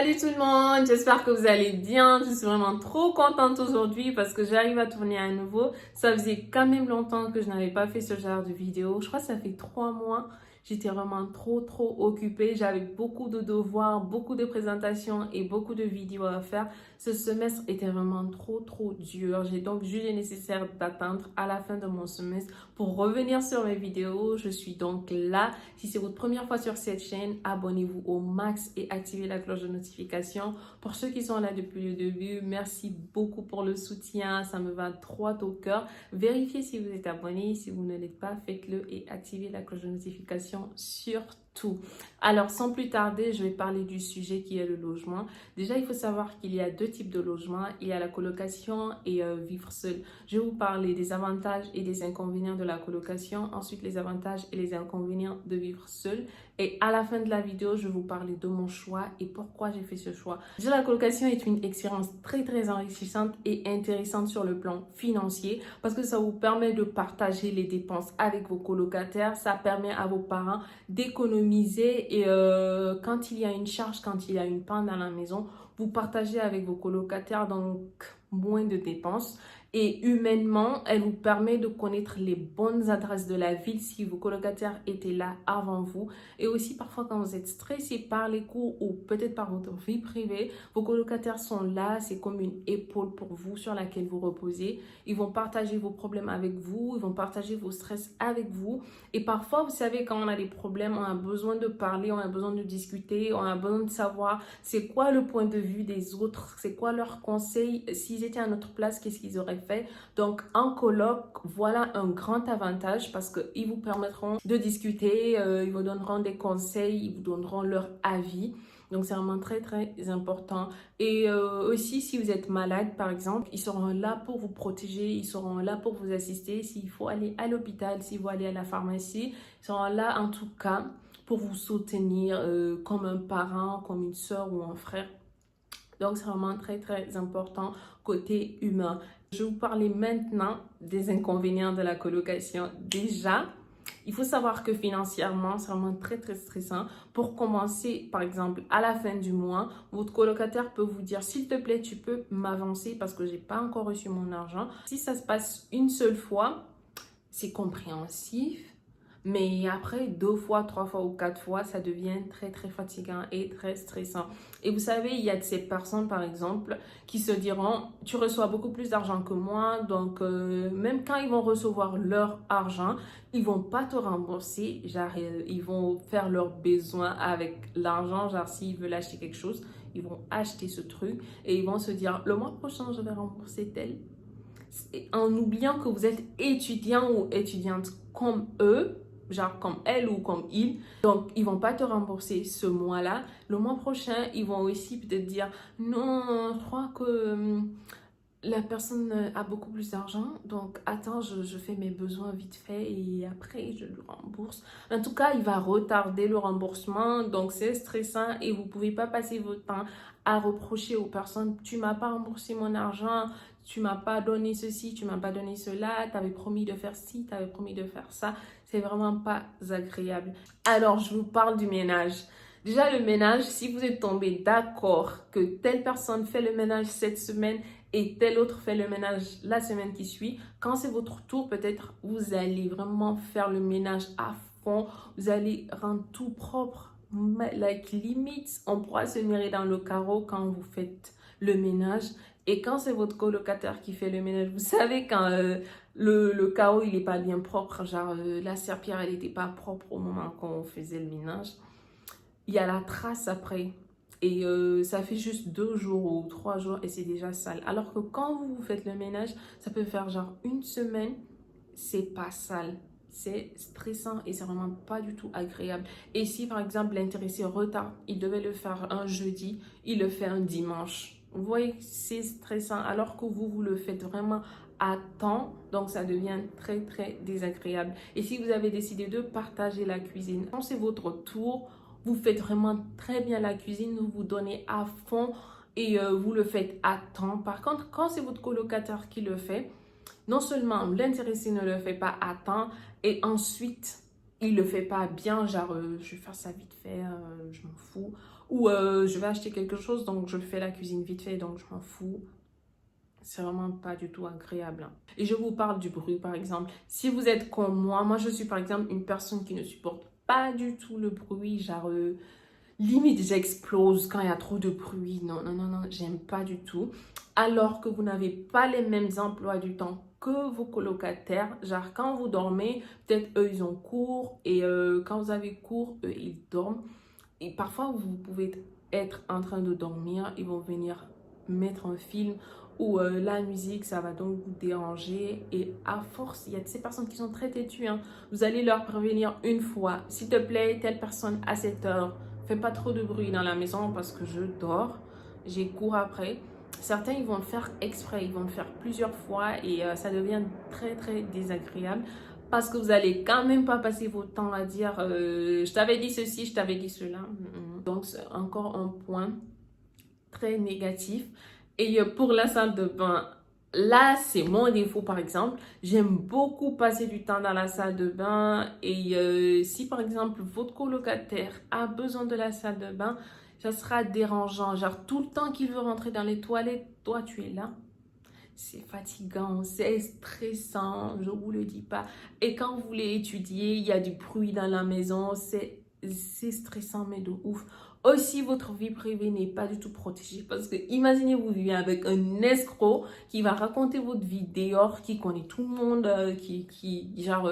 Salut tout le monde, j'espère que vous allez bien. Je suis vraiment trop contente aujourd'hui parce que j'arrive à tourner à nouveau. Ça faisait quand même longtemps que je n'avais pas fait ce genre de vidéo. Je crois que ça fait 3 mois. J'étais vraiment trop occupée. J'avais beaucoup de devoirs, beaucoup de présentations et beaucoup de vidéos à faire. Ce semestre était vraiment trop dur. J'ai donc jugé nécessaire d'attendre à la fin de mon semestre pour revenir sur mes vidéos. Je suis donc là. Si c'est votre première fois sur cette chaîne, abonnez-vous au max et activez la cloche de notification. Pour ceux qui sont là depuis le début, merci beaucoup pour le soutien. Ça me va droit au cœur. Vérifiez si vous êtes abonné. Si vous ne l'êtes pas, faites-le et activez la cloche de notification surtout. Alors, sans plus tarder, je vais parler du sujet qui est le logement. Déjà, il faut savoir qu'il y a deux types de logements. Il y a la colocation et vivre seul. Je vais vous parler des avantages et des inconvénients de la colocation. Ensuite, les avantages et les inconvénients de vivre seul. Et à la fin de la vidéo, je vais vous parler de mon choix et pourquoi j'ai fait ce choix. Déjà, la colocation est une expérience très enrichissante et intéressante sur le plan financier parce que ça vous permet de partager les dépenses avec vos colocataires. Ça permet à vos parents d'économiser et quand il y a une charge, quand il y a une panne dans la maison, vous partagez avec vos colocataires, donc moins de dépenses. Et humainement, elle vous permet de connaître les bonnes adresses de la ville si vos colocataires étaient là avant vous. Et aussi parfois quand vous êtes stressé par les cours ou peut-être par votre vie privée, vos colocataires sont là, c'est comme une épaule pour vous sur laquelle vous reposez. Ils vont partager vos problèmes avec vous, ils vont partager vos stress avec vous. Et parfois, vous savez, quand on a des problèmes, on a besoin de parler, on a besoin de discuter, on a besoin de savoir c'est quoi le point de vue des autres, c'est quoi leurs conseils, s'ils étaient à notre place, qu'est-ce qu'ils auraient fait. Donc, en coloc, voilà un grand avantage parce qu'ils vous permettront de discuter, ils vous donneront des conseils, ils vous donneront leur avis. Donc, c'est vraiment très important. Et aussi, si vous êtes malade, par exemple, ils seront là pour vous protéger, ils seront là pour vous assister. S'il faut aller à l'hôpital, s'il faut aller à la pharmacie, ils seront là en tout cas pour vous soutenir comme un parent, comme une soeur ou un frère. Donc, c'est vraiment très important côté humain. Je vais vous parler maintenant des inconvénients de la colocation. Déjà, il faut savoir que financièrement, c'est vraiment très stressant. Pour commencer, par exemple, à la fin du mois, votre colocataire peut vous dire, s'il te plaît, tu peux m'avancer parce que j'ai pas encore reçu mon argent. Si ça se passe une seule fois, c'est compréhensif. Mais après, 2 fois, 3 fois ou 4 fois, ça devient très fatigant et très stressant. Et vous savez, il y a de ces personnes, par exemple, qui se diront, tu reçois beaucoup plus d'argent que moi, donc même quand ils vont recevoir leur argent, ils vont pas te rembourser, genre, ils vont faire leurs besoins avec l'argent, genre s'ils veulent acheter quelque chose, ils vont acheter ce truc et ils vont se dire, le mois prochain, je vais rembourser tel. En oubliant que vous êtes étudiant ou étudiante comme eux, genre comme elle ou comme il. Donc, ils vont pas te rembourser ce mois-là. Le mois prochain, ils vont aussi peut-être dire, non, je crois que la personne a beaucoup plus d'argent. Donc, attends, je fais mes besoins vite fait et après, je le rembourse. En tout cas, il va retarder le remboursement. Donc, c'est stressant et vous pouvez pas passer votre temps à reprocher aux personnes, tu m'as pas remboursé mon argent, tu m'as pas donné ceci, tu m'as pas donné cela, tu avais promis de faire ci, tu avais promis de faire ça. C'est vraiment pas agréable. Alors, je vous parle du ménage. Déjà, le ménage, si vous êtes tombé d'accord que telle personne fait le ménage cette semaine et telle autre fait le ménage la semaine qui suit, quand c'est votre tour, peut-être vous allez vraiment faire le ménage à fond. Vous allez rendre tout propre. Like limite, on pourra se mirer dans le carreau quand vous faites le ménage. Et quand c'est votre colocataire qui fait le ménage, vous savez quand le carreau il est pas bien propre, genre la serpillière elle était pas propre au moment qu'on faisait le ménage, il y a la trace après. Et ça fait juste 2 jours ou 3 jours et c'est déjà sale. Alors que quand vous faites le ménage, ça peut faire genre une semaine, c'est pas sale. C'est stressant et c'est vraiment pas du tout agréable. Et si par exemple l'intéressé retarde, il devait le faire un jeudi, il le fait un dimanche. Vous voyez, c'est stressant alors que vous le faites vraiment à temps, donc ça devient très désagréable. Et si vous avez décidé de partager la cuisine, quand c'est votre tour, vous faites vraiment très bien la cuisine, vous vous donnez à fond et vous le faites à temps. Par contre, quand c'est votre colocataire qui le fait, non seulement l'intéressé ne le fait pas à temps et ensuite il le fait pas bien, genre je vais faire ça vite fait, je m'en fous. ou je vais acheter quelque chose, donc je fais la cuisine vite fait, donc je m'en fous. C'est vraiment pas du tout agréable, hein. Et je vous parle du bruit, par exemple. Si vous êtes comme moi je suis par exemple une personne qui ne supporte pas du tout le bruit, genre limite j'explose quand il y a trop de bruit. Non, non, non, non, j'aime pas du tout. Alors que vous n'avez pas les mêmes emplois du temps que vos colocataires. Genre quand vous dormez, peut-être eux ils ont cours et quand vous avez cours, eux ils dorment. Et parfois vous pouvez être en train de dormir, ils vont venir mettre un film ou la musique, ça va donc vous déranger. Et à force, il y a ces personnes qui sont très têtues, hein. Vous allez leur prévenir une fois, s'il te plaît, telle personne à cette heure, fais pas trop de bruit dans la maison parce que je dors, j'ai cours après. Certains, ils vont le faire exprès, ils vont le faire plusieurs fois et ça devient très, très désagréable parce que vous allez quand même pas passer votre temps à dire je t'avais dit ceci, je t'avais dit cela. Donc, c'est encore un point très négatif. Et pour la salle de bain, là, c'est mon défaut, par exemple. J'aime beaucoup passer du temps dans la salle de bain. Et si, par exemple, votre colocataire a besoin de la salle de bain, ça sera dérangeant. Genre, tout le temps qu'il veut rentrer dans les toilettes, toi, tu es là. C'est fatigant, c'est stressant, je vous le dis pas. Et quand vous voulez étudier, il y a du bruit dans la maison, c'est stressant, mais de ouf. Aussi, votre vie privée n'est pas du tout protégée parce que imaginez vous vivez avec un escroc qui va raconter votre vie dehors, qui connaît tout le monde, genre,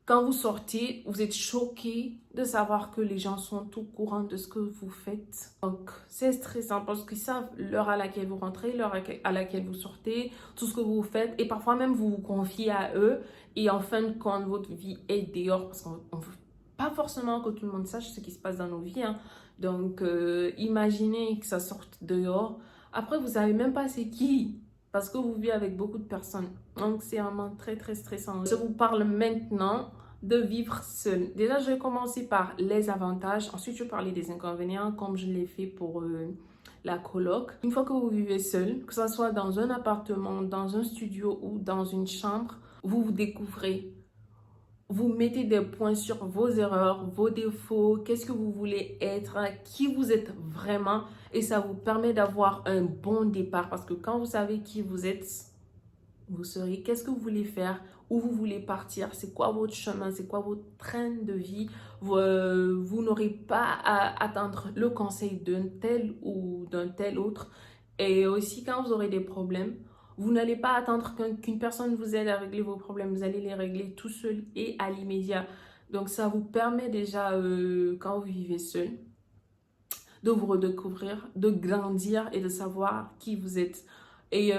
quand vous sortez, vous êtes choqué de savoir que les gens sont au courant de ce que vous faites. Donc, c'est stressant parce qu'ils savent l'heure à laquelle vous rentrez, l'heure à laquelle vous sortez, tout ce que vous faites. Et parfois même, vous vous confiez à eux. Et en fin de compte, votre vie est dehors parce qu'on ne veut pas forcément que tout le monde sache ce qui se passe dans nos vies, hein. Donc, imaginez que ça sorte dehors. Après, vous savez même pas c'est qui. Parce que vous vivez avec beaucoup de personnes. Donc, c'est vraiment très, très stressant. Je vous parle maintenant de vivre seul. Déjà, je vais commencer par les avantages. Ensuite, je vais parler des inconvénients, comme je l'ai fait pour la coloc. Une fois que vous vivez seul, que ce soit dans un appartement, dans un studio ou dans une chambre, vous vous découvrez. Vous mettez des points sur vos erreurs, vos défauts, qu'est-ce que vous voulez être, qui vous êtes vraiment. Et ça vous permet d'avoir un bon départ. Parce que quand vous savez qui vous êtes, vous saurez qu'est-ce que vous voulez faire, où vous voulez partir, c'est quoi votre chemin, c'est quoi votre train de vie. Vous n'aurez pas à attendre le conseil d'un tel ou d'un tel autre. Et aussi, quand vous aurez des problèmes, vous n'allez pas attendre qu'une personne vous aide à régler vos problèmes. Vous allez les régler tout seul et à l'immédiat. Donc, ça vous permet déjà, quand vous vivez seul, de vous redécouvrir, de grandir et de savoir qui vous êtes. Et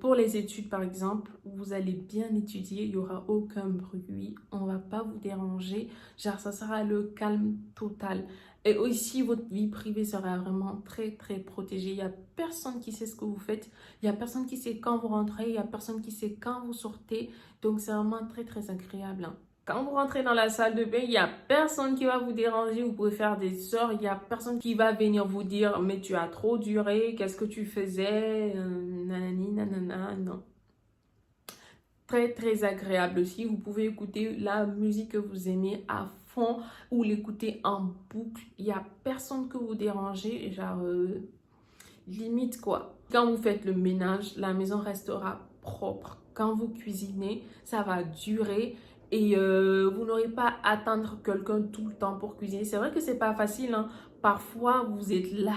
pour les études, par exemple, vous allez bien étudier, il n'y aura aucun bruit, on ne va pas vous déranger, genre ça sera le calme total. Et aussi, votre vie privée sera vraiment très, très protégée. Il n'y a personne qui sait ce que vous faites, il n'y a personne qui sait quand vous rentrez, il n'y a personne qui sait quand vous sortez. Donc, c'est vraiment très, très agréable, hein. Quand vous rentrez dans la salle de bain, il n'y a personne qui va vous déranger. Vous pouvez faire des heures. Il n'y a personne qui va venir vous dire « Mais tu as trop duré. Qu'est-ce que tu faisais? Nanani, nanana. » Non. Très, très agréable aussi. Vous pouvez écouter la musique que vous aimez à fond ou l'écouter en boucle. Il n'y a personne que vous dérangez. Genre, limite quoi. Quand vous faites le ménage, la maison restera propre. Quand vous cuisinez, ça va durer. Et vous n'aurez pas à attendre quelqu'un tout le temps pour cuisiner. C'est vrai que c'est pas facile, hein. Parfois, vous êtes là.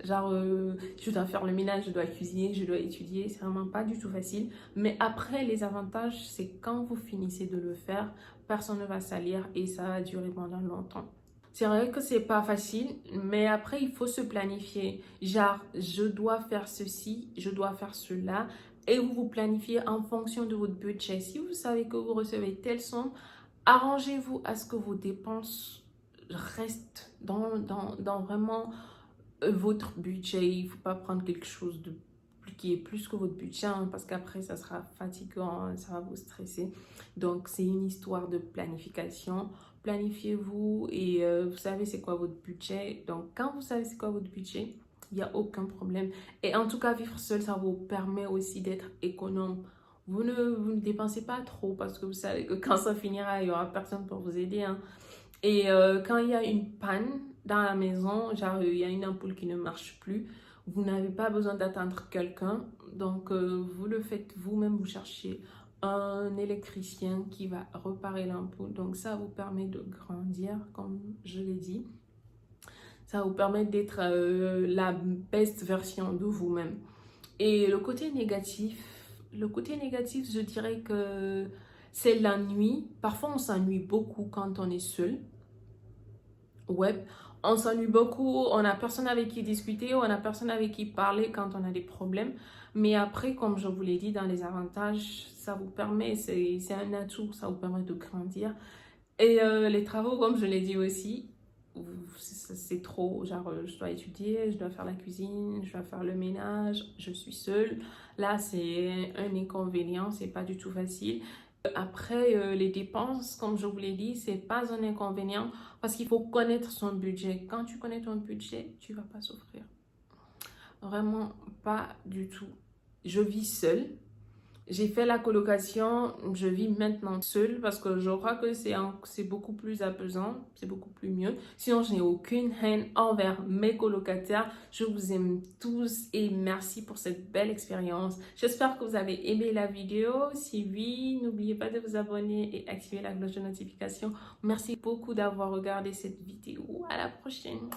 Genre, je dois faire le ménage, je dois cuisiner, je dois étudier. C'est vraiment pas du tout facile. Mais après, les avantages, c'est quand vous finissez de le faire, personne ne va salir et ça va durer pendant longtemps. C'est vrai que c'est pas facile, mais après, il faut se planifier. Genre, je dois faire ceci, je dois faire cela. Et vous vous planifiez en fonction de votre budget. Si vous savez que vous recevez telle somme, arrangez-vous à ce que vos dépenses restent dans vraiment votre budget. Il ne faut pas prendre quelque chose qui est plus que votre budget, hein, parce qu'après, ça sera fatigant, ça va vous stresser. Donc, c'est une histoire de planification. Planifiez-vous et vous savez c'est quoi votre budget. Donc, quand vous savez c'est quoi votre budget, il n'y a aucun problème. Et en tout cas, vivre seul, ça vous permet aussi d'être économe. Vous ne dépensez pas trop parce que vous savez que quand ça finira, il n'y aura personne pour vous aider, hein. Et quand il y a une panne, dans la maison, genre il y a une ampoule qui ne marche plus, vous n'avez pas besoin d'attendre quelqu'un. Donc, vous le faites vous-même, vous cherchez un électricien qui va réparer l'ampoule. Donc, ça vous permet de grandir, comme je l'ai dit. Ça vous permet d'être la best version de vous-même. Et le côté négatif, je dirais que c'est la nuit. Parfois, on s'ennuie beaucoup quand on est seul. Ouais, on s'ennuie beaucoup, on n'a personne avec qui discuter, on n'a personne avec qui parler quand on a des problèmes. Mais après, comme je vous l'ai dit, dans les avantages, ça vous permet, c'est un atout, ça vous permet de grandir. Et les travaux, comme je l'ai dit aussi, c'est trop, genre je dois étudier, je dois faire la cuisine, je dois faire le ménage, je suis seule. Là, c'est un inconvénient, c'est pas du tout facile. Après, les dépenses, comme je vous l'ai dit, c'est pas un inconvénient parce qu'il faut connaître son budget. Quand tu connais ton budget, tu vas pas souffrir. Vraiment pas du tout. Je vis seule. J'ai fait la colocation, je vis maintenant seule parce que je crois que c'est beaucoup plus apaisant, c'est beaucoup plus mieux. Sinon, je n'ai aucune haine envers mes colocataires. Je vous aime tous et merci pour cette belle expérience. J'espère que vous avez aimé la vidéo. Si oui, n'oubliez pas de vous abonner et activer la cloche de notification. Merci beaucoup d'avoir regardé cette vidéo. À la prochaine.